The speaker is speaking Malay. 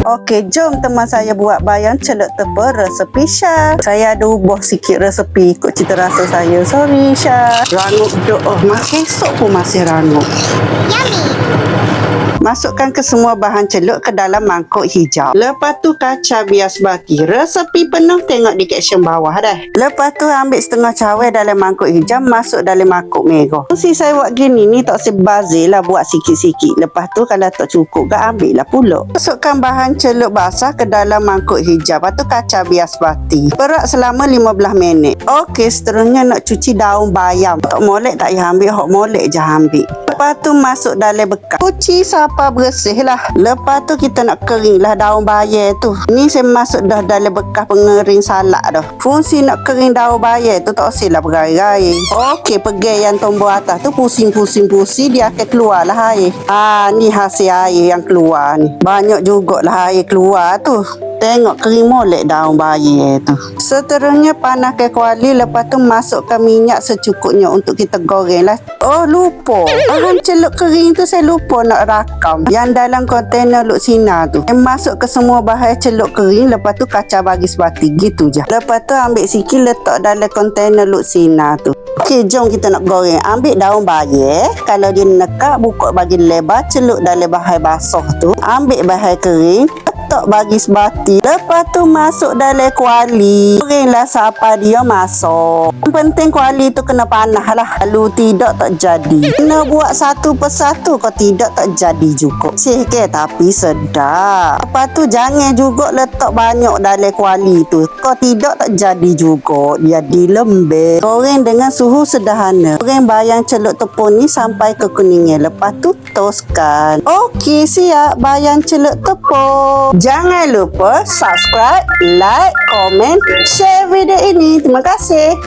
Okey, jom teman saya buat bayam celup tepung resepi Syah. Saya ada ubah sikit resepi ikut cita rasa saya. Sorry Syah. Rangup doh. Makin esok pun masih rangup. Yummy. Masukkan ke semua bahan celup ke dalam mangkuk hijau. Lepas tu kacang bias baki. Resepi penuh tengok di caption bawah dah. Lepas tu ambil setengah cawan dalam mangkuk hijau, masuk dalam mangkuk merah. Fungsi saya buat gini ni tak sebazir lah, buat sikit-sikit. Lepas tu kalau tak cukup ke ambil lah pula. Masukkan bahan celup basah ke dalam mangkuk hijau. Lepas tu kacang bias bati. Perak selama 15 minit. Okey, seterusnya nak cuci daun bayam. Tak molek tak payah ambil, hok molek je ambil. Lepas tu masuk dalam bekas. Cuci sampai bersih lah. Lepas tu kita nak kering lah daun bayam tu. Ni saya masuk dah dalam bekas pengering salak dah. Fungsi nak kering daun bayam tu tak usah lah berair-air. Okey, pergi yang tombol atas tu pusing-pusing dia akan keluar lah air. Ni hasil air yang keluar ni. Banyak jugalah air keluar tu. Tengok kering molek daun bayam tu. Seterusnya panaskan kuali. Lepas tu masukkan minyak secukupnya untuk kita goreng lah. Oh lupa, bahan celup kering tu saya lupa nak rakam. Yang dalam kontainer Luxina tu masuk ke semua bahan celup kering. Lepas tu kacang bagi sebati gitu je. Lepas tu ambil sikit letak dalam kontainer Luxina tu. Okey, jom kita nak goreng. Ambil daun bayam. Kalau dia nekak, buka bagi lebar. Celup dalam bahan basah tu. Ambil bahan kering, letak bagi sebati. Lepas tu masuk dalam kuali. Gorenglah sampai dia masuk. Yang penting kuali tu kena panas lah. Kalau tidak tak jadi. Kena buat satu persatu. Kalau tidak tak jadi juga. Sikit tapi sedap. Lepas tu jangan juga letak banyak dalam kuali tu. Kalau tidak tak jadi juga. Jadi lembek. Goreng dengan suhu sederhana. Goreng bayam celup tepung ni sampai kekuningan. Lepas tu toskan. Okey, siap bayam celup tepung. Jangan lupa subscribe, like, komen, share video ini. Terima kasih.